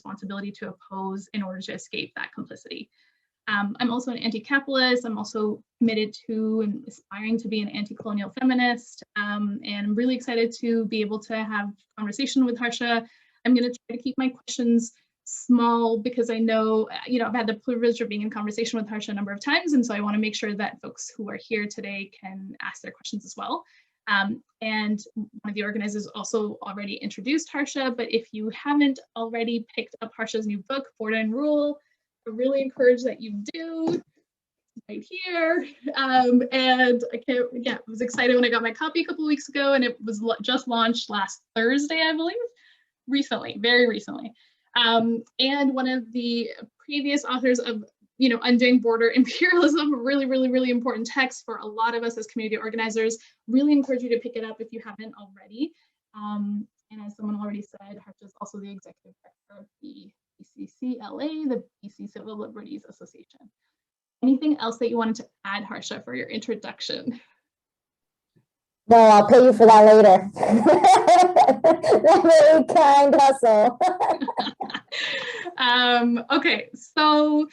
responsibility to oppose in order to escape that complicity. I'm also an anti-capitalist. I'm also committed to and aspiring to be an anti-colonial feminist. And I'm really excited to be able to have a conversation with Harsha. I'm going to try to keep my questions small because I know, I've had the privilege of being in conversation with Harsha a number of times. And so I want to make sure that folks who are here today can ask their questions as well. And one of the organizers also already introduced Harsha, but if you haven't already picked up Harsha's new book, Border and Rule, I really encourage that you do, right here. And I was excited when I got my copy a couple of weeks ago, and it was just launched last Thursday, I believe, very recently. And one of the previous authors of, Undoing Border Imperialism, really important text for a lot of us as community organizers. Really encourage you to pick it up if you haven't already. And as someone already said, Harsha is also the executive director of the BCCLA, the BC Civil Liberties Association. Anything else that you wanted to add, Harsha, for your introduction? No, I'll pay you for that later. Very kind hustle. Okay, so,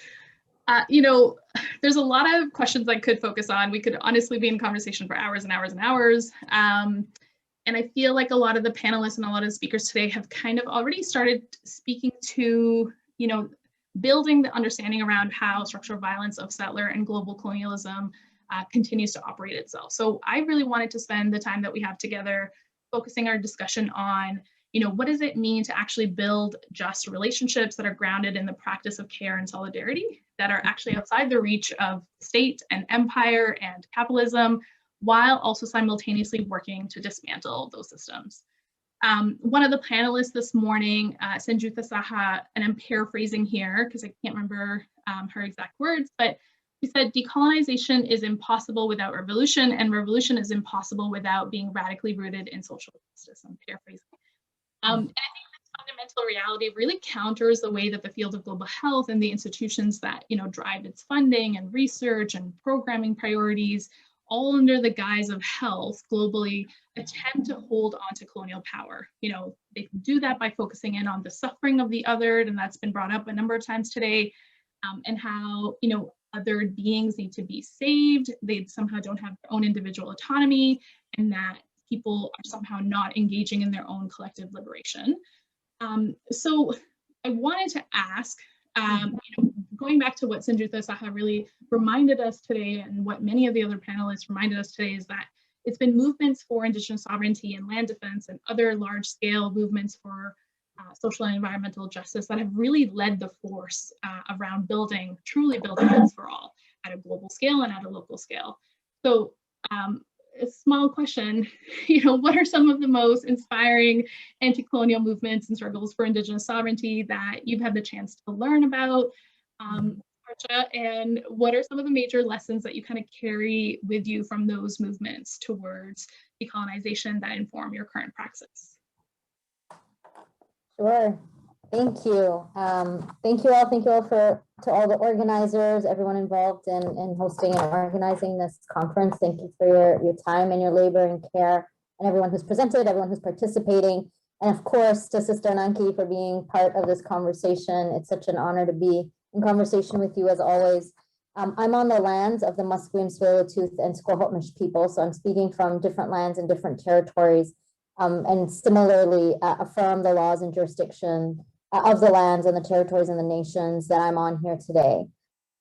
there's a lot of questions I could focus on. We could honestly be in conversation for hours and hours and hours. And I feel like a lot of the panelists and a lot of the speakers today have kind of already started speaking to, building the understanding around how structural violence of settler and global colonialism continues to operate itself. So I really wanted to spend the time that we have together focusing our discussion on, what does it mean to actually build just relationships that are grounded in the practice of care and solidarity that are actually outside the reach of state and empire and capitalism, while also simultaneously working to dismantle those systems. One of the panelists this morning, Sanjutha Saha, and I'm paraphrasing here because I can't remember her exact words, but she said, decolonization is impossible without revolution, and revolution is impossible without being radically rooted in social justice. I'm paraphrasing. And I think this fundamental reality really counters the way that the field of global health and the institutions that drive its funding and research and programming priorities, all under the guise of health globally, attempt to hold on to colonial power. They do that by focusing in on the suffering of the othered, and that's been brought up a number of times today, and how othered beings need to be saved. They somehow don't have their own individual autonomy, and that people are somehow not engaging in their own collective liberation. So I wanted to ask, going back to what Sanjutha Saha really reminded us today, and what many of the other panelists reminded us today, is that it's been movements for Indigenous sovereignty and land defense and other large-scale movements for social and environmental justice that have really led the force around truly building health for all at a global scale and at a local scale. So a small question, what are some of the most inspiring anti-colonial movements and struggles for Indigenous sovereignty that you've had the chance to learn about, Harsha, and what are some of the major lessons that you kind of carry with you from those movements towards decolonization that inform your current praxis? Sure. Thank you. Thank you all. Thank you all to all the organizers, everyone involved in hosting and organizing this conference. Thank you for your time and your labor and care, and everyone who's presented, everyone who's participating, and of course to Sister Nanky for being part of this conversation. It's such an honor to be in conversation with you as always. I'm on the lands of the Musqueam, Tsleil-Waututh, and Squamish people, so I'm speaking from different lands and different territories, and similarly affirm the laws and jurisdiction of the lands and the territories and the nations that I'm on here today.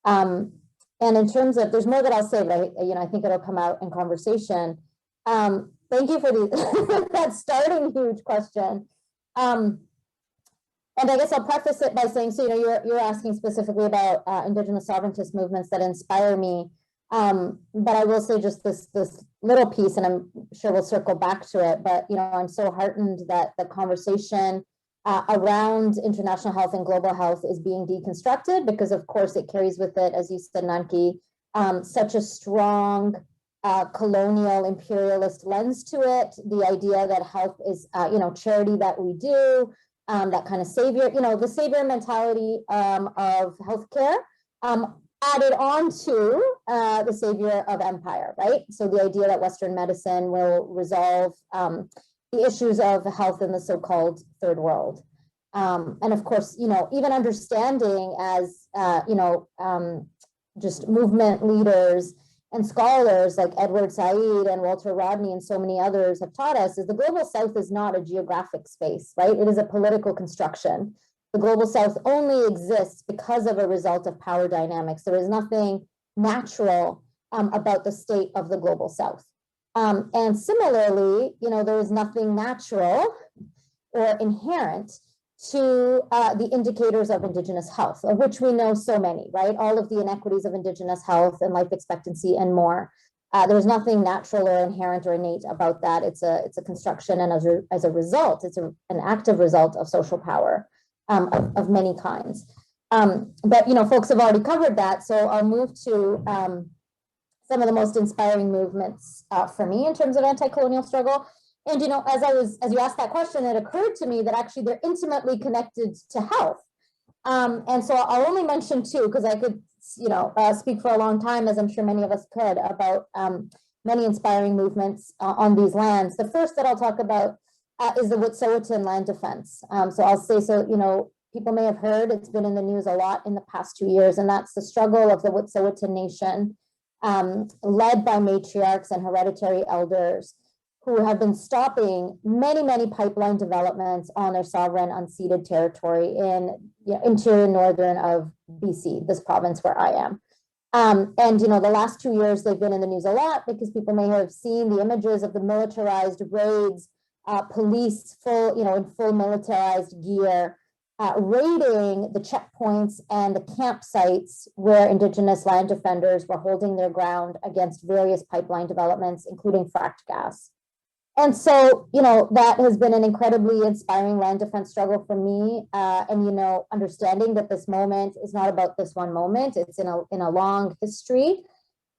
And in terms of, there's more that I'll say, but I think it'll come out in conversation. Thank you for that starting huge question. And I guess I'll preface it by saying, so you're asking specifically about Indigenous sovereigntist movements that inspire me. But I will say just this little piece, and I'm sure we'll circle back to it, but I'm so heartened that the conversation around international health and global health is being deconstructed, because of course it carries with it, as you said, Nanky, such a strong colonial imperialist lens to it. The idea that health is, charity that we do, that kind of savior, the savior mentality of healthcare, added on to the savior of empire, right? So the idea that Western medicine will resolve the issues of health in the so-called third world. And of course, even understanding as, just movement leaders and scholars like Edward Said and Walter Rodney and so many others have taught us, is the global south is not a geographic space, right? It is a political construction. The global south only exists because of a result of power dynamics. There is nothing natural about the state of the global south. And similarly, there is nothing natural or inherent to the indicators of Indigenous health, of which we know so many, right? All of the inequities of Indigenous health and life expectancy and more. There's nothing natural or inherent or innate about that. It's a construction, and as a result, it's an active result of social power of many kinds. But folks have already covered that, so I'll move to some of the most inspiring movements for me in terms of anti-colonial struggle. And, as you asked that question, it occurred to me that actually they're intimately connected to health. And so I'll only mention two, because I could, speak for a long time, as I'm sure many of us could, about many inspiring movements on these lands. The first that I'll talk about is the Wet'suwet'en land defense. So I'll say, people may have heard, it's been in the news a lot in the past 2 years, and that's the struggle of the Wet'suwet'en Nation, led by matriarchs and hereditary elders, who have been stopping many, many pipeline developments on their sovereign unceded territory in interior northern of BC, this province where I am. And the last 2 years they've been in the news a lot because people may have seen the images of the militarized raids, police in full militarized gear, raiding the checkpoints and the campsites where Indigenous land defenders were holding their ground against various pipeline developments, including fracked gas. And so, that has been an incredibly inspiring land defense struggle for me. And, understanding that this moment is not about this one moment, it's in a long history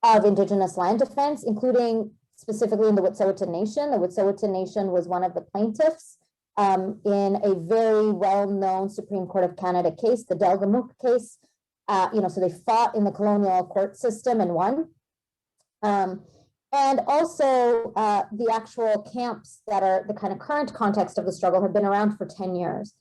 of Indigenous land defense, including specifically in the Wet'suwet'en Nation. The Wet'suwet'en Nation was one of the plaintiffs in a very well-known Supreme Court of Canada case, the Delgamuukw case. So they fought in the colonial court system and won. And also the actual camps that are the kind of current context of the struggle have been around for 10 years.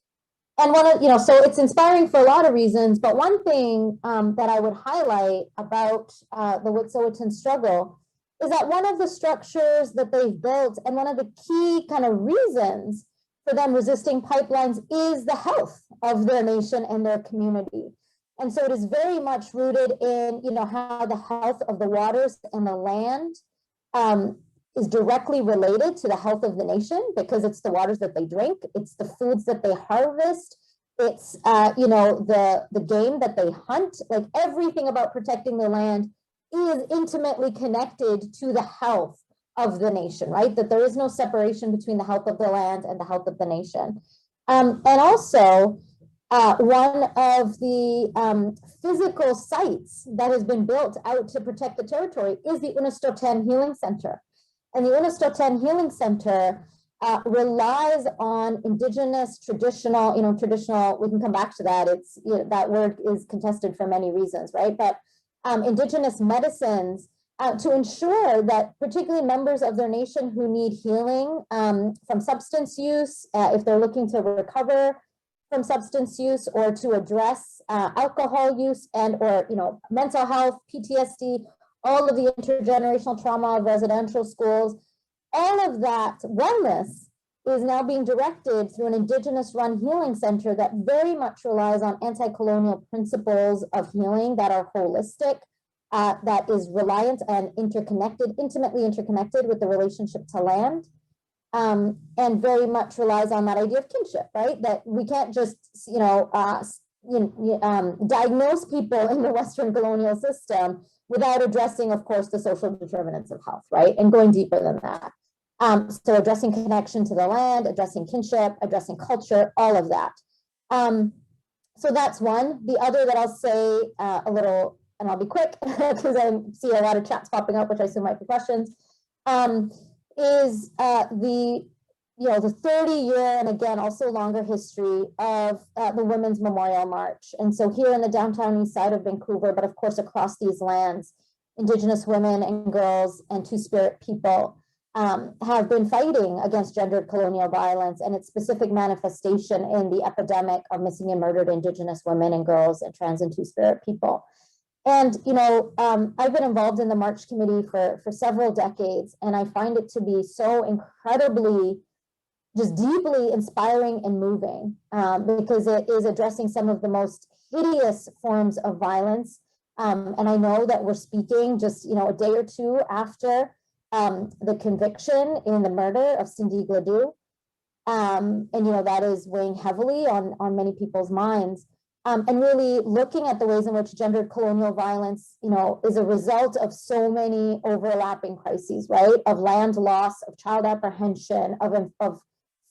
And so it's inspiring for a lot of reasons, but one thing that I would highlight about the Wet'suwet'en struggle is that one of the structures that they've built, and one of the key kind of reasons for them resisting pipelines, is the health of their nation and their community. And so it is very much rooted in, how the health of the waters and the land is directly related to the health of the nation, because it's the waters that they drink, it's the foods that they harvest, it's the game that they hunt. Like, everything about protecting the land is intimately connected to the health of the nation, right? That there is no separation between the health of the land and the health of the nation. And also, one of the physical sites that has been built out to protect the territory is the Unistoten Healing Center. And the Unistoten Healing Center relies on Indigenous traditional, we can come back to that. It's, that word is contested for many reasons, right? But Indigenous medicines to ensure that particularly members of their nation who need healing from substance use, if they're looking to recover from substance use, or to address alcohol use and or mental health, PTSD, all of the intergenerational trauma of residential schools, all of that wellness is now being directed through an Indigenous-run healing center that very much relies on anti-colonial principles of healing that are holistic, that is reliant and intimately interconnected with the relationship to land. And very much relies on that idea of kinship, right? That we can't just, diagnose people in the Western colonial system without addressing, of course, the social determinants of health, right? And going deeper than that. So addressing connection to the land, addressing kinship, addressing culture, all of that. So that's one. The other that I'll say a little, and I'll be quick because I see a lot of chats popping up, which I assume might be questions. Is the 30-year and again also longer history of the Women's Memorial March. And so here in the downtown east side of Vancouver, but of course across these lands, Indigenous women and girls and Two-Spirit people have been fighting against gendered colonial violence and its specific manifestation in the epidemic of missing and murdered Indigenous women and girls and trans and two-spirit people. And, I've been involved in the March Committee for several decades, and I find it to be so incredibly, just deeply inspiring and moving, because it is addressing some of the most hideous forms of violence. And I know that we're speaking just, a day or two after the conviction in the murder of Cindy Gladue. And, that is weighing heavily on many people's minds. And really looking at the ways in which gendered colonial violence, is a result of so many overlapping crises, right? Of land loss, of child apprehension, of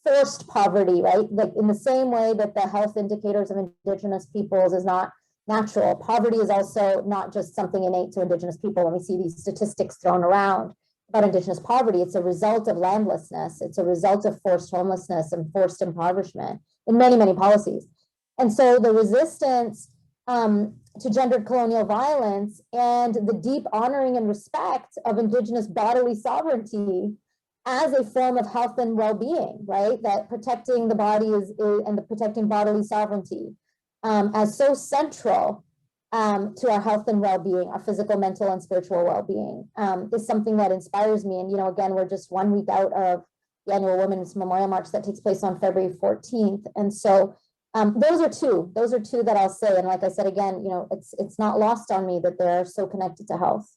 forced poverty, right? Like in the same way that the health indicators of Indigenous peoples is not natural, poverty is also not just something innate to Indigenous people. When we see these statistics thrown around about Indigenous poverty, it's a result of landlessness. It's a result of forced homelessness and forced impoverishment in many, many policies. And so the resistance to gendered colonial violence and the deep honoring and respect of Indigenous bodily sovereignty as a form of health and well-being, right? That protecting the body and the protecting bodily sovereignty as so central to our health and well-being, our physical, mental, and spiritual well-being is something that inspires me. And, again, we're just 1 week out of the annual Women's Memorial March that takes place on February 14th. And so those are two that I'll say. And like I said, again, it's not lost on me that they're so connected to health.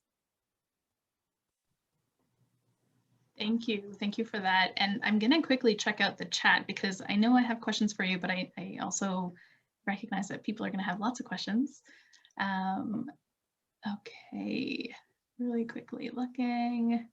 Thank you. Thank you for that. And I'm going to quickly check out the chat because I know I have questions for you, but I also recognize that people are going to have lots of questions. Okay, really quickly looking.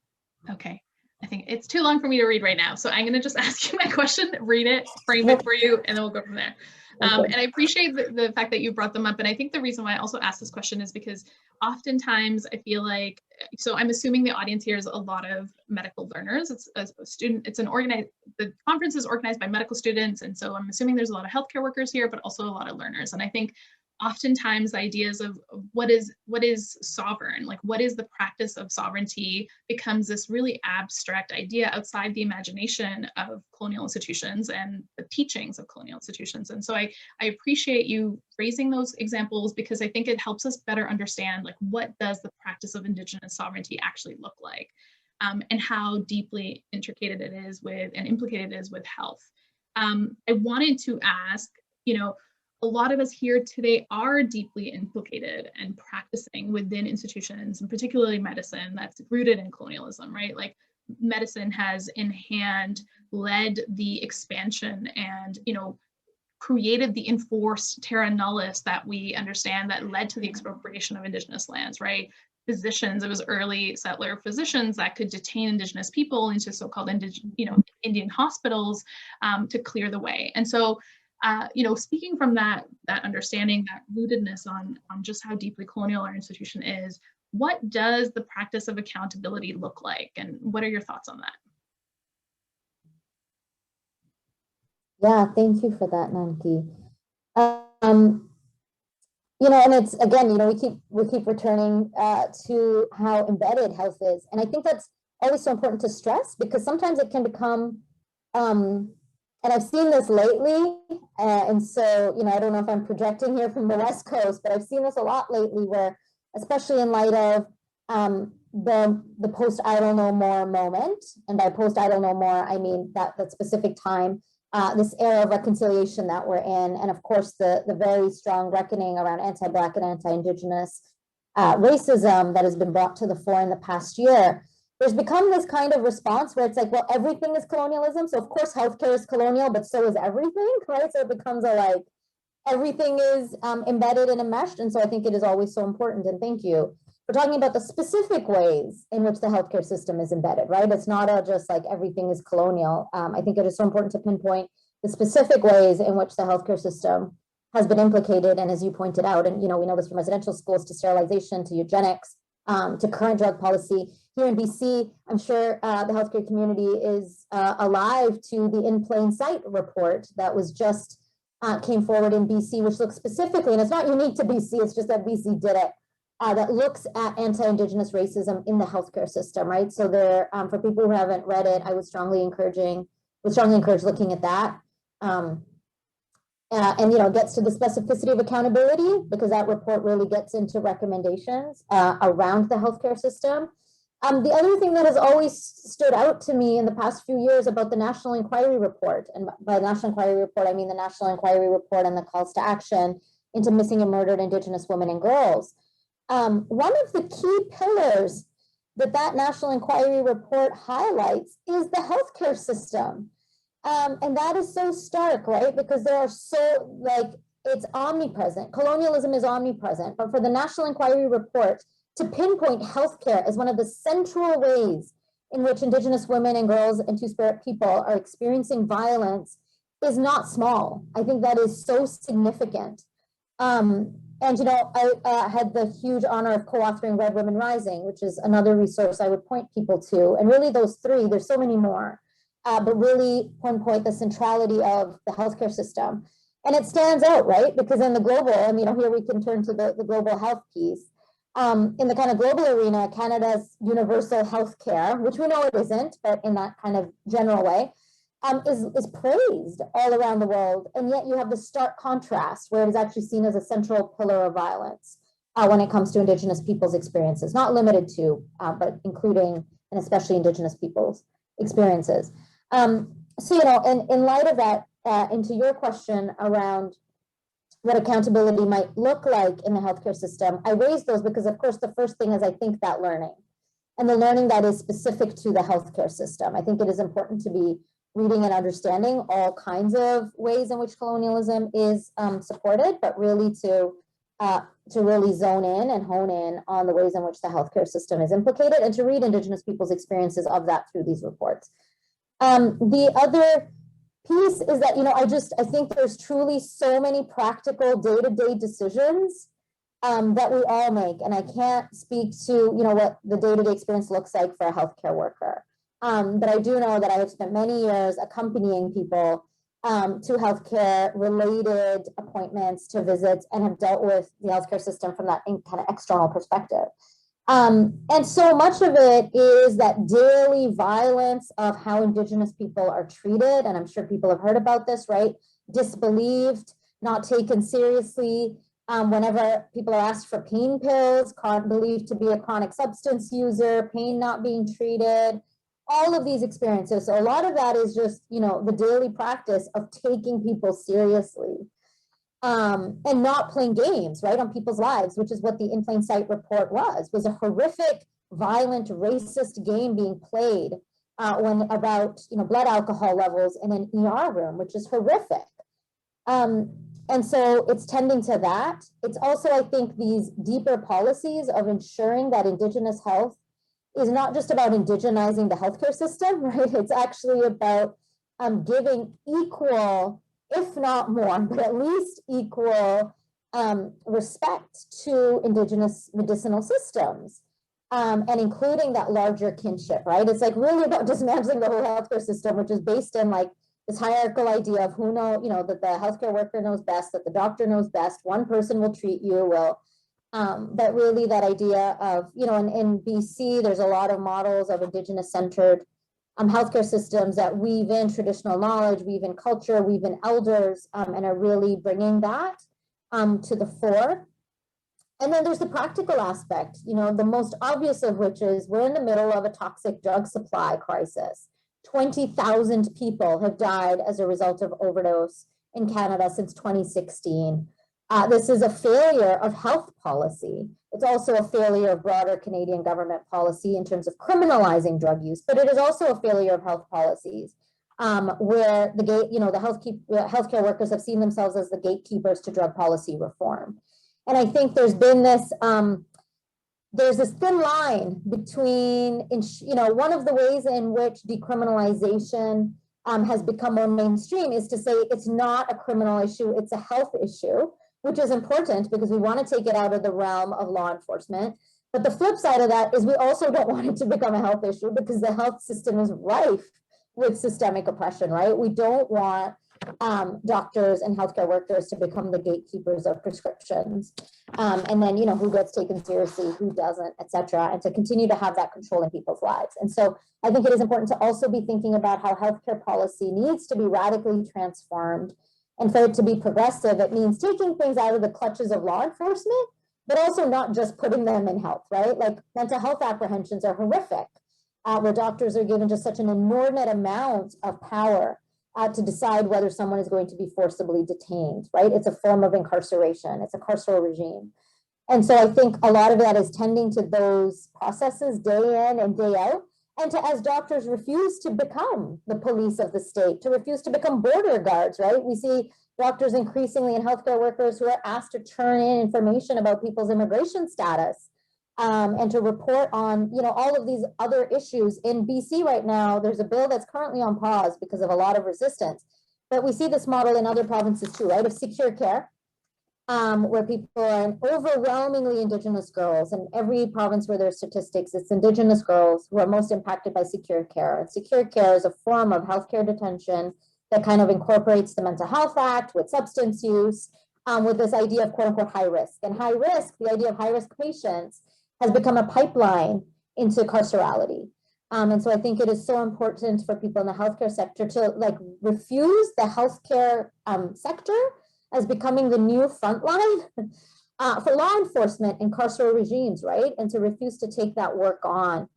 Okay, I think it's too long for me to read right now. So I'm going to just ask you my question, read it, frame it for you, and then we'll go from there. And I appreciate the fact that you brought them up. And I think the reason why I also asked this question is because oftentimes I feel like, so I'm assuming the audience here is a lot of medical learners. It's a student, the conference is organized by medical students. And so I'm assuming there's a lot of healthcare workers here, but also a lot of learners. And I think oftentimes the ideas of what is sovereign, like what is the practice of sovereignty, becomes this really abstract idea outside the imagination of colonial institutions and the teachings of colonial institutions. And so I appreciate you raising those examples because I think it helps us better understand like what does the practice of Indigenous sovereignty actually look like, and how deeply intricated it is with and implicated it is with health. I wanted to ask, a lot of us here today are deeply implicated and practicing within institutions, and particularly medicine that's rooted in colonialism, right? Like medicine has in hand led the expansion and, created the enforced terra nullius that we understand that led to the expropriation of Indigenous lands, right? Physicians, it was early settler physicians that could detain Indigenous people into so-called Indian hospitals to clear the way. And so, speaking from that understanding, that rootedness on just how deeply colonial our institution is, what does the practice of accountability look like? And what are your thoughts on that? Yeah, thank you for that, Nanky. And it's, again, we keep returning to how embedded health is. And I think that's always so important to stress because sometimes it can become, and I've seen this lately, and so, I don't know if I'm projecting here from the West Coast, but I've seen this a lot lately where, especially in light of the post Idle No More moment, and by post Idle No More, I mean that specific time, this era of reconciliation that we're in, and of course the very strong reckoning around anti-Black and anti-Indigenous racism that has been brought to the fore in the past year. There's become this kind of response where it's like, well, everything is colonialism. So of course, healthcare is colonial, but so is everything, right? So it becomes everything is embedded and enmeshed. And so I think it is always so important. And thank you for talking about the specific ways in which the healthcare system is embedded, right? It's not just like everything is colonial. I think it is so important to pinpoint the specific ways in which the healthcare system has been implicated. And as you pointed out, and we know this from residential schools to sterilization, to eugenics, to current drug policy. Here in BC, I'm sure the healthcare community is alive to the In Plain Sight report that was just came forward in BC, which looks specifically, and it's not unique to BC, it's just that BC did it, that looks at anti-Indigenous racism in the healthcare system, right? So there, for people who haven't read it, I would strongly encourage looking at that. And gets to the specificity of accountability, because that report really gets into recommendations around the healthcare system. The other thing that has always stood out to me in the past few years about the National Inquiry Report, and by National Inquiry Report, I mean the National Inquiry Report and the calls to action into missing and murdered Indigenous women and girls. One of the key pillars that National Inquiry Report highlights is the healthcare system. And that is so stark, right? Because there are it's omnipresent. Colonialism is omnipresent. But for the National Inquiry Report to pinpoint healthcare as one of the central ways in which Indigenous women and girls and Two-Spirit people are experiencing violence is not small. I think that is so significant. And, I had the huge honor of co-authoring Red Women Rising, which is another resource I would point people to. And really those three, there's so many more. But really pinpoint the centrality of the healthcare system. And it stands out, right? Because in the global, and here we can turn to the global health piece. In the kind of global arena, Canada's universal healthcare, which we know it isn't, but in that kind of general way, is praised all around the world. And yet you have the stark contrast where it is actually seen as a central pillar of violence when it comes to Indigenous people's experiences, not limited to, but including and especially Indigenous people's experiences. So, in light of that, into your question around what accountability might look like in the healthcare system, I raised those because, of course, the first thing is I think that learning, and the learning that is specific to the healthcare system. I think it is important to be reading and understanding all kinds of ways in which colonialism is supported, but really to really zone in and hone in on the ways in which the healthcare system is implicated, and to read Indigenous people's experiences of that through these reports. The other piece is that, I think there's truly so many practical day-to-day decisions that we all make. And I can't speak to, what the day-to-day experience looks like for a healthcare worker. But I do know that I have spent many years accompanying people to healthcare related appointments, to visits, and have dealt with the healthcare system from that kind of external perspective. And so much of it is that daily violence of how Indigenous people are treated. And I'm sure people have heard about this, right? Disbelieved, not taken seriously. Whenever people are asked for pain pills, believed to be a chronic substance user, pain not being treated, all of these experiences. So a lot of that is just, the daily practice of taking people seriously. And not playing games, right, on people's lives, which is what the In Plain Sight report was a horrific, violent, racist game being played about blood alcohol levels in an ER room, which is horrific. And so it's tending to that. It's also, I think, these deeper policies of ensuring that Indigenous health is not just about indigenizing the healthcare system, right? It's actually about giving equal, if not more, but at least equal respect to Indigenous medicinal systems, and including that larger kinship, right? It's really about dismantling the whole healthcare system, which is based in this hierarchical idea of that the healthcare worker knows best, that the doctor knows best, one person will treat you, but really that idea of, in BC, there's a lot of models of Indigenous-centered healthcare systems that weave in traditional knowledge, weave in culture, weave in elders, and are really bringing that to the fore. And then there's the practical aspect, the most obvious of which is we're in the middle of a toxic drug supply crisis. 20,000 people have died as a result of overdose in Canada since 2016. This is a failure of health policy. It's also a failure of broader Canadian government policy in terms of criminalizing drug use, but it is also a failure of health policies where the healthcare workers have seen themselves as the gatekeepers to drug policy reform. And I think there's been this thin line between, one of the ways in which decriminalization has become more mainstream is to say it's not a criminal issue, it's a health issue, which is important because we want to take it out of the realm of law enforcement. But the flip side of that is we also don't want it to become a health issue because the health system is rife with systemic oppression, right? We don't want doctors and healthcare workers to become the gatekeepers of prescriptions. And then, who gets taken seriously, who doesn't, et cetera, and to continue to have that control in people's lives. And so I think it is important to also be thinking about how healthcare policy needs to be radically transformed. And for it to be progressive, it means taking things out of the clutches of law enforcement, but also not just putting them in health, right? Like mental health apprehensions are horrific, where doctors are given just such an inordinate amount of power to decide whether someone is going to be forcibly detained, right? It's a form of incarceration. It's a carceral regime. And so I think a lot of that is tending to those processes day in and day out, and to, as doctors refuse to become the police of the state, to refuse to become border guards, right? We see doctors increasingly and healthcare workers who are asked to turn in information about people's immigration status, and to report on, all of these other issues. In BC right now, there's a bill that's currently on pause because of a lot of resistance. But we see this model in other provinces too, right, of secure care, where people are overwhelmingly Indigenous girls. In every province where there's statistics, it's Indigenous girls who are most impacted by secure care. And secure care is a form of healthcare detention that kind of incorporates the Mental Health Act with substance use, with this idea of quote unquote high risk. And high risk, the idea of high risk patients, has become a pipeline into carcerality. And so I think it is so important for people in the healthcare sector to refuse the healthcare sector as becoming the new frontline for law enforcement and carceral regimes, right? And to refuse to take that work on.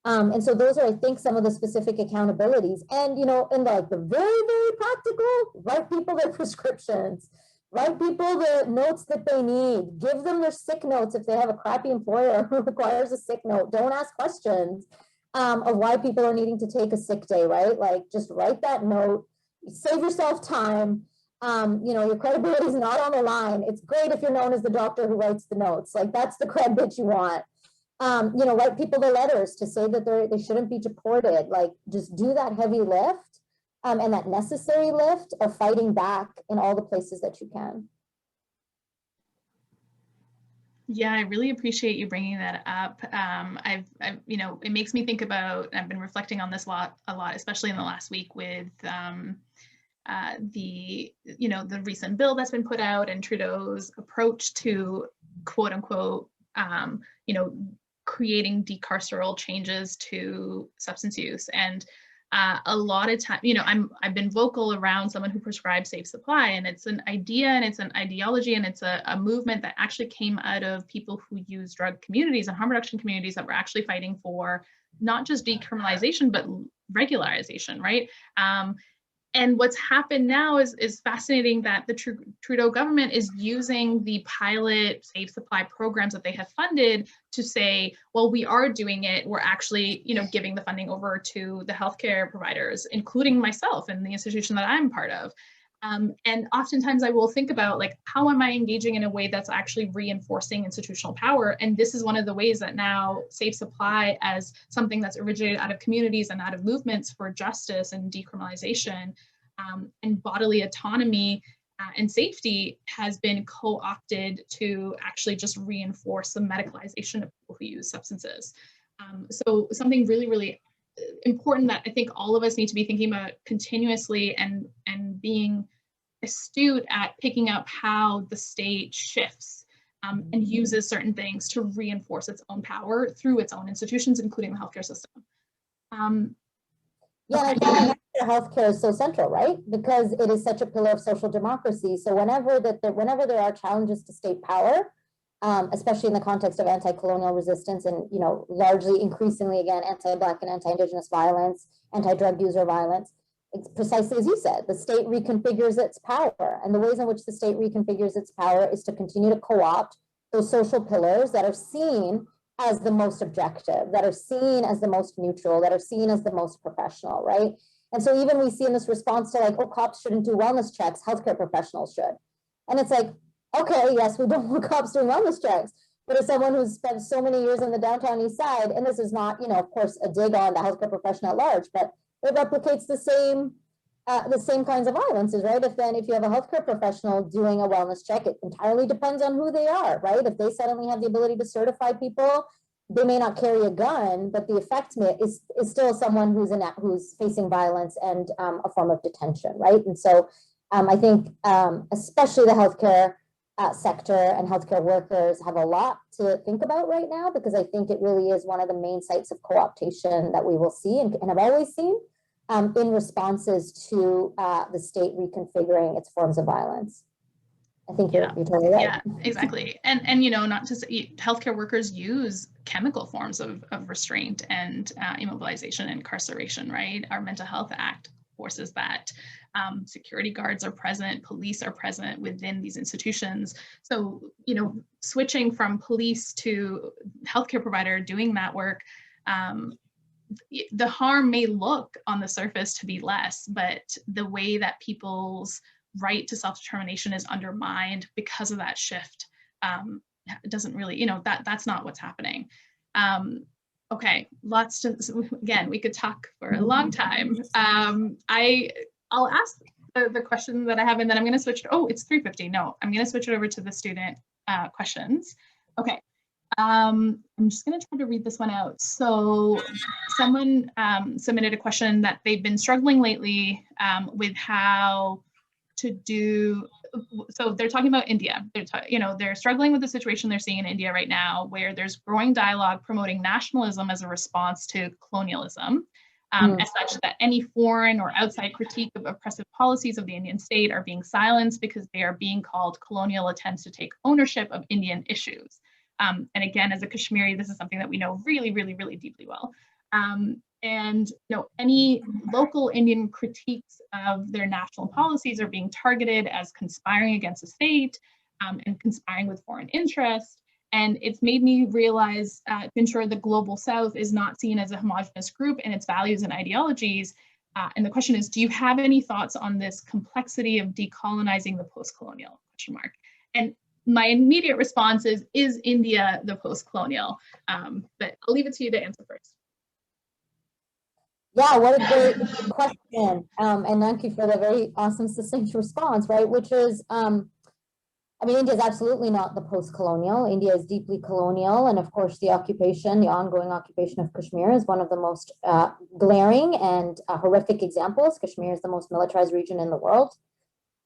And so those are, I think, some of the specific accountabilities. And, in the very, very practical, write people their prescriptions, write people the notes that they need, give them their sick notes if they have a crappy employer who requires a sick note. Don't ask questions of why people are needing to take a sick day, right? Just write that note, save yourself time. Your credibility is not on the line. It's great if you're known as the doctor who writes the notes. That's the cred that you want. Write people the letters to say that they shouldn't be deported. Just do that heavy lift. And that necessary lift of fighting back in all the places that you can. Yeah, I really appreciate you bringing that up. It makes me think about, I've been reflecting on this a lot, especially in the last week with the recent bill that's been put out and Trudeau's approach to quote unquote, creating decarceral changes to substance use. And a lot of time, I've been vocal around someone who prescribes safe supply, and it's an idea and it's an ideology and it's a movement that actually came out of people who use drug communities and harm reduction communities that were actually fighting for not just decriminalization, but regularization, right? And what's happened now is fascinating that the Trudeau government is using the pilot safe supply programs that they have funded to say, well, we are doing it. We're actually, giving the funding over to the healthcare providers, including myself and the institution that I'm part of. And oftentimes I will think about how am I engaging in a way that's actually reinforcing institutional power? And this is one of the ways that now safe supply, as something that's originated out of communities and out of movements for justice and decriminalization and bodily autonomy and safety, has been co-opted to actually just reinforce the medicalization of people who use substances. So something really, really important that I think all of us need to be thinking about continuously and being astute at picking up how the state shifts and uses certain things to reinforce its own power through its own institutions, including the healthcare system. Yeah, and healthcare is so central, right? Because it is such a pillar of social democracy. So whenever there are challenges to state power, especially in the context of anti-colonial resistance and, largely increasingly, again, anti-Black and anti-Indigenous violence, anti-drug user violence, it's precisely as you said, the state reconfigures its power. And the ways in which the state reconfigures its power is to continue to co-opt those social pillars that are seen as the most objective, that are seen as the most neutral, that are seen as the most professional, right? And so even we see in this response to cops shouldn't do wellness checks, healthcare professionals should. And it's okay, yes, we don't want cops doing wellness checks, but as someone who's spent so many years in the downtown east side, and this is not, of course, a dig on the healthcare profession at large, but it replicates the same kinds of violences, right? If you have a healthcare professional doing a wellness check, it entirely depends on who they are, right? If they suddenly have the ability to certify people, they may not carry a gun, but the effect is still someone who's facing violence and a form of detention, right? And so I think especially the healthcare sector and healthcare workers have a lot to think about right now, because I think it really is one of the main sites of co-optation that we will see and have always seen in responses to the state reconfiguring its forms of violence. I think you're totally right. Yeah, exactly. And you know, not just healthcare workers use chemical forms of restraint and immobilization and incarceration, right? Our Mental Health Act forces that. Security guards are present, police are present within these institutions. So, you know, switching from police to healthcare provider doing that work, the harm may look on the surface to be less, but the way that people's right to self-determination is undermined because of that shift doesn't really, you know, that's not what's happening. Okay, lots to, again, we could talk for a long time. I'll ask the question that I have, and then I'm going to switch to, oh, it's 3:50. No, I'm going to switch it over to the student questions. Okay. I'm just going to try to read this one out. So someone submitted a question that they've been struggling lately with how to do, so they're talking about India. They're struggling with the situation they're seeing in India right now, where there's growing dialogue promoting nationalism as a response to colonialism, as such that any foreign or outside critique of oppressive policies of the Indian state are being silenced because they are being called colonial attempts to take ownership of Indian issues. And again, as a Kashmiri, this is something that we know really, really, really deeply well. And you know, any local Indian critiques of their national policies are being targeted as conspiring against the state and conspiring with foreign interest. And it's made me realize to ensure the global South is not seen as a homogenous group in its values and ideologies. And the question is, do you have any thoughts on this complexity of decolonizing the post-colonial ? And my immediate response is India the post-colonial? But I'll leave it to you to answer first. Yeah, what a great question. And thank you for the very awesome, succinct response, right? Which is, I mean, India is absolutely not the post-colonial. India is deeply colonial. And of course, the ongoing occupation of Kashmir is one of the most glaring and horrific examples. Kashmir is the most militarized region in the world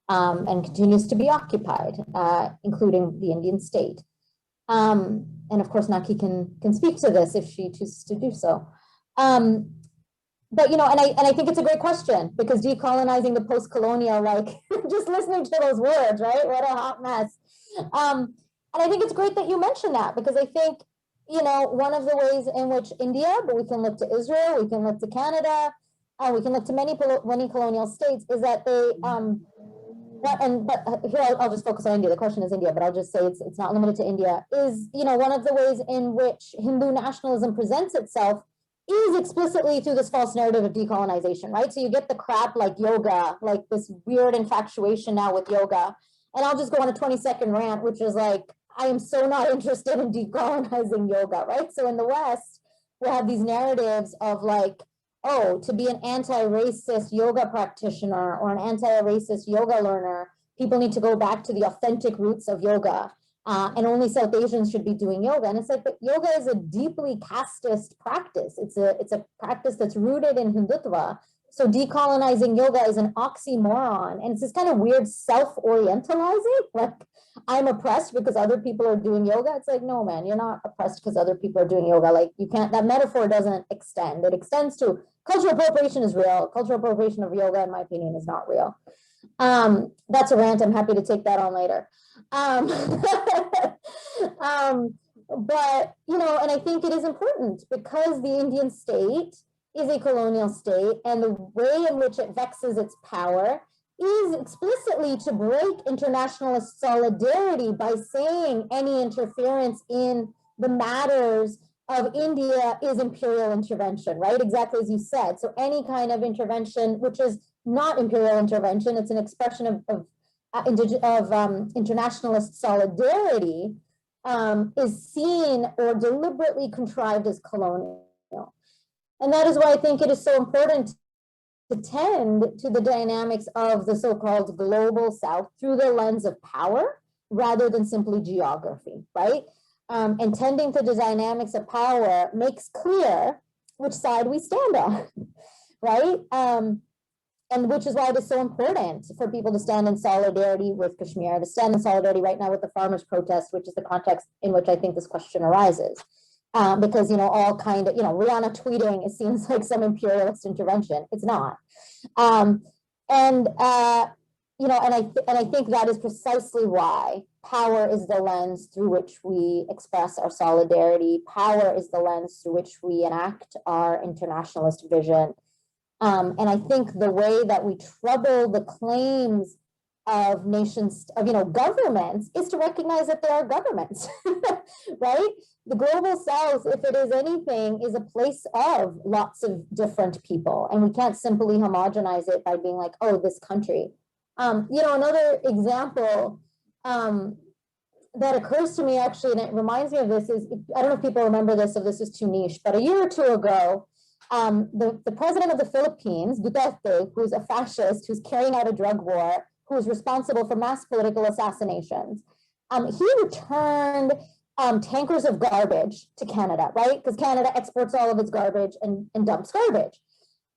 and continues to be occupied, including the Indian state. And of course, Nanky can speak to this if she chooses to do so. But, you know, and I think it's a great question, because decolonizing the post-colonial, like just listening to those words, right? What a hot mess. And I think it's great that you mentioned that, because I think, you know, one of the ways in which India, but we can look to Israel, we can look to Canada, we can look to many colonial states, is that they, but here I'll just focus on India. The question is India, but I'll just say it's not limited to India, is, you know, one of the ways in which Hindu nationalism presents itself is explicitly through this false narrative of decolonization, right? So you get the crap like yoga, like this weird infatuation now with yoga. And I'll just go on a 20-second rant, which is like, I am so not interested in decolonizing yoga, right? So in the West, we have these narratives of like, oh, to be an anti-racist yoga practitioner or an anti-racist yoga learner, people need to go back to the authentic roots of yoga. And only South Asians should be doing yoga. And it's like, but yoga is a deeply casteist practice. It's a practice that's rooted in Hindutva. So decolonizing yoga is an oxymoron. And it's this kind of weird self-orientalizing, like I'm oppressed because other people are doing yoga. It's like, no, man, you're not oppressed because other people are doing yoga. Like you can't, that metaphor doesn't extend. It extends to cultural appropriation is real. Cultural appropriation of yoga, in my opinion, is not real. That's a rant. I'm happy to take that on later. But, you know, and I think it is important because the Indian state is a colonial state, and the way in which it vexes its power is explicitly to break internationalist solidarity by saying any interference in the matters of India is imperial intervention, right? Exactly as you said. So any kind of intervention, which is not imperial intervention, it's an expression of internationalist solidarity, is seen or deliberately contrived as colonial. And that is why I think it is so important to tend to the dynamics of the so-called global South through the lens of power rather than simply geography, right? And tending to the dynamics of power makes clear which side we stand on, right? And which is why it is so important for people to stand in solidarity with Kashmir, to stand in solidarity right now with the farmers' protest, which is the context in which I think this question arises. Because, all kind of, Rihanna tweeting, it seems like some imperialist intervention. It's not. And I think that is precisely why power is the lens through which we express our solidarity. Power is the lens through which we enact our internationalist vision. And I think the way that we trouble the claims of nations, of governments, is to recognize that they are governments, right? The global South, if it is anything, is a place of lots of different people, and we can't simply homogenize it by being like, oh, this country. Another example that occurs to me actually, and it reminds me of this, is, I don't know if people remember this, if this is too niche, but a year or two ago, the president of the Philippines, Duterte, who's a fascist, who's carrying out a drug war, who is responsible for mass political assassinations, he returned tankers of garbage to Canada, right? Because Canada exports all of its garbage and dumps garbage.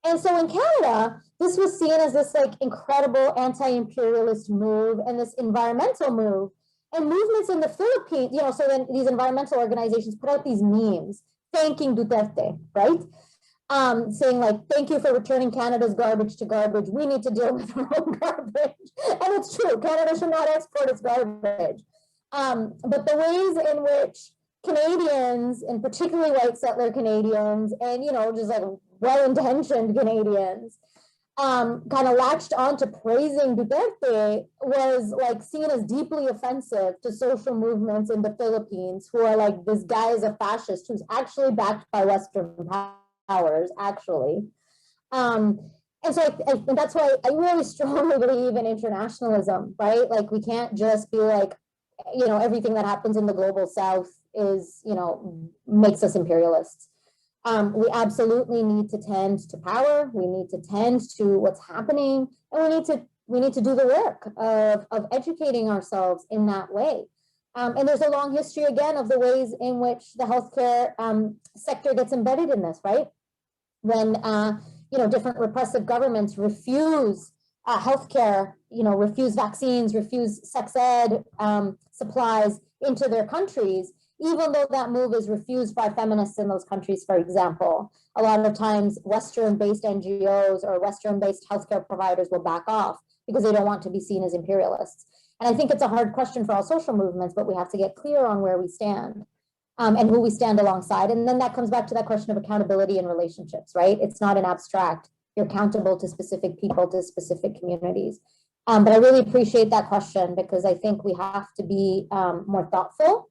And so in Canada, this was seen as this like incredible anti-imperialist move and this environmental move. And movements in the Philippines, so then these environmental organizations put out these memes thanking Duterte, right? Saying like, thank you for returning Canada's garbage to garbage. We need to deal with our own garbage. And it's true, Canada should not export its garbage. But the ways in which Canadians, and particularly white settler Canadians, and just like well-intentioned Canadians, kind of latched on to praising Duterte was like seen as deeply offensive to social movements in the Philippines who are like, this guy is a fascist who's actually backed by Western powers, actually. And so and that's why I really strongly believe in internationalism, right? Like we can't just be like, everything that happens in the global South is, makes us imperialists. We absolutely need to tend to power. We need to tend to what's happening, and we need to do the work of educating ourselves in that way. And there's a long history again of the ways in which the healthcare sector gets embedded in this, right? When different repressive governments refuse healthcare, refuse vaccines, refuse sex ed supplies into their countries, even though that move is refused by feminists in those countries, for example. A lot of times Western-based NGOs or Western-based healthcare providers will back off because they don't want to be seen as imperialists. And I think it's a hard question for all social movements, but we have to get clear on where we stand and who we stand alongside. And then that comes back to that question of accountability and relationships, right? It's not an abstract. You're accountable to specific people, to specific communities. But I really appreciate that question because I think we have to be more thoughtful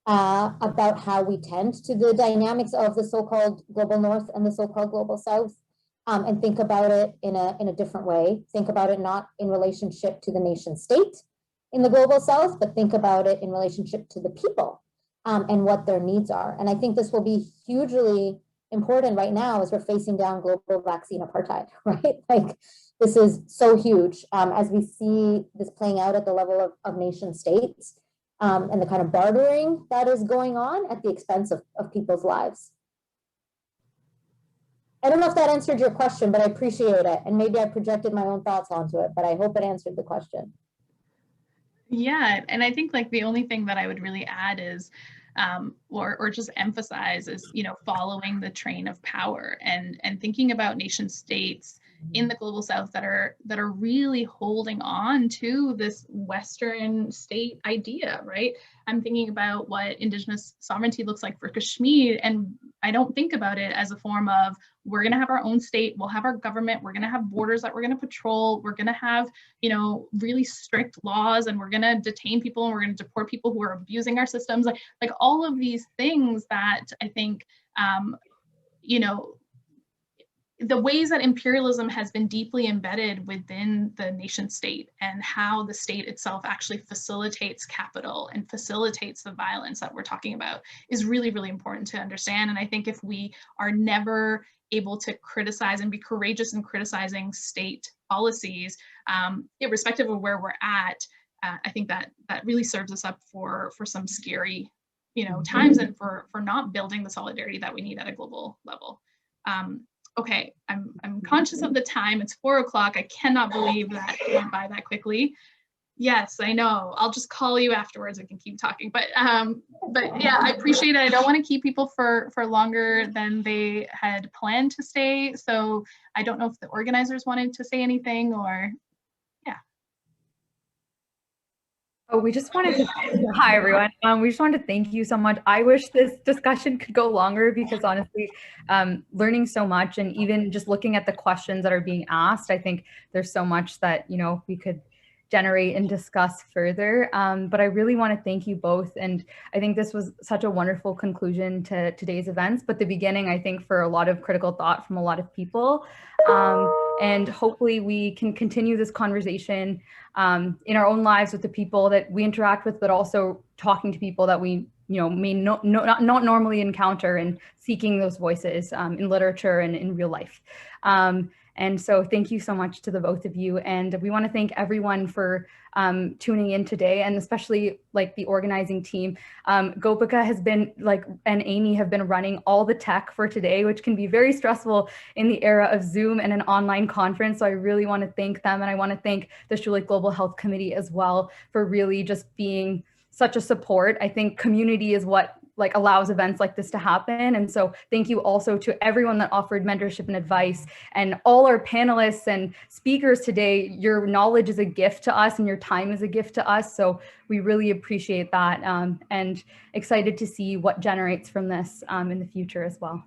about how we tend to the dynamics of the so-called global North and the so-called global South, and think about it in a different way. Think about it not in relationship to the nation state in the global South, but think about it in relationship to the people and what their needs are. And I think this will be hugely important right now as we're facing down global vaccine apartheid, right? Like this is so huge as we see this playing out at the level of nation states. And the kind of bartering that is going on at the expense of people's lives. I don't know if that answered your question, but I appreciate it. And maybe I projected my own thoughts onto it, but I hope it answered the question. Yeah, and I think like the only thing that I would really add is, or just emphasize is, following the train of power and thinking about nation states in the global South that are really holding on to this Western state idea, right? I'm thinking about what Indigenous sovereignty looks like for Kashmir, and I don't think about it as a form of we're going to have our own state, we'll have our government, we're going to have borders that we're going to patrol, we're going to have, really strict laws, and we're going to detain people and we're going to deport people who are abusing our systems, like all of these things that I think, the ways that imperialism has been deeply embedded within the nation state and how the state itself actually facilitates capital and facilitates the violence that we're talking about is really, really important to understand. And I think if we are never able to criticize and be courageous in criticizing state policies, irrespective of where we're at, I think that really serves us up for some scary, times, and for not building the solidarity that we need at a global level. okay, I'm conscious of the time. It's 4 o'clock. I cannot believe that it went by that quickly. Yes, I know. I'll just call you afterwards. We can keep talking. But yeah, I appreciate it. I don't want to keep people for longer than they had planned to stay. So I don't know if the organizers wanted to say anything or, yeah. Oh, we just wanted to, hi everyone. We just wanted to thank you so much. I wish this discussion could go longer because honestly, learning so much and even just looking at the questions that are being asked, I think there's so much that, you know, we could generate and discuss further. But I really want to thank you both. And I think this was such a wonderful conclusion to today's events, but the beginning, I think, for a lot of critical thought from a lot of people. And hopefully we can continue this conversation in our own lives with the people that we interact with, but also talking to people that we may not normally encounter and seeking those voices in literature and in real life. And so thank you so much to the both of you. And we want to thank everyone for tuning in today, and especially like the organizing team. Gopika has been and Amy have been running all the tech for today, which can be very stressful in the era of Zoom and an online conference. So I really want to thank them. And I want to thank the Schulich Global Health Committee as well for really just being such a support. I think community is what allows events like this to happen. And so thank you also to everyone that offered mentorship and advice, and all our panelists and speakers today. Your knowledge is a gift to us and your time is a gift to us. So we really appreciate that, and excited to see what generates from this in the future as well.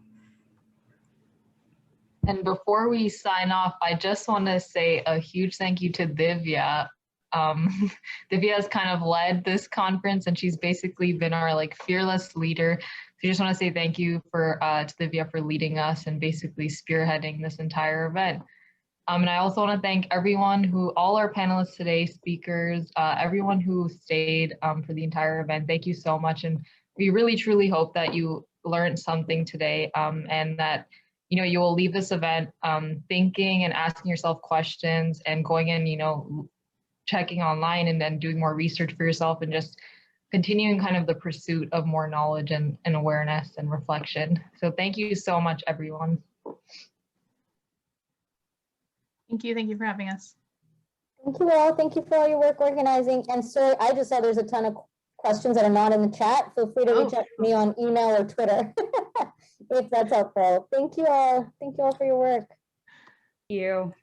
And before we sign off, I just want to say a huge thank you to Divya. Divya has kind of led this conference, and she's basically been our fearless leader. So I just want to say thank you to Divya for leading us and basically spearheading this entire event. And I also want to thank everyone all our panelists today, speakers, everyone who stayed for the entire event. Thank you so much. And we really truly hope that you learned something today, and that you will leave this event thinking and asking yourself questions and going in, checking online and then doing more research for yourself and just continuing kind of the pursuit of more knowledge and awareness and reflection. So thank you so much, everyone. Thank you for having us. Thank you all. Thank you for all your work organizing. And sorry, I just saw there's a ton of questions that are not in the chat. Feel free to reach out to me on email or Twitter if that's helpful. Thank you all. Thank you all for your work. Thank you.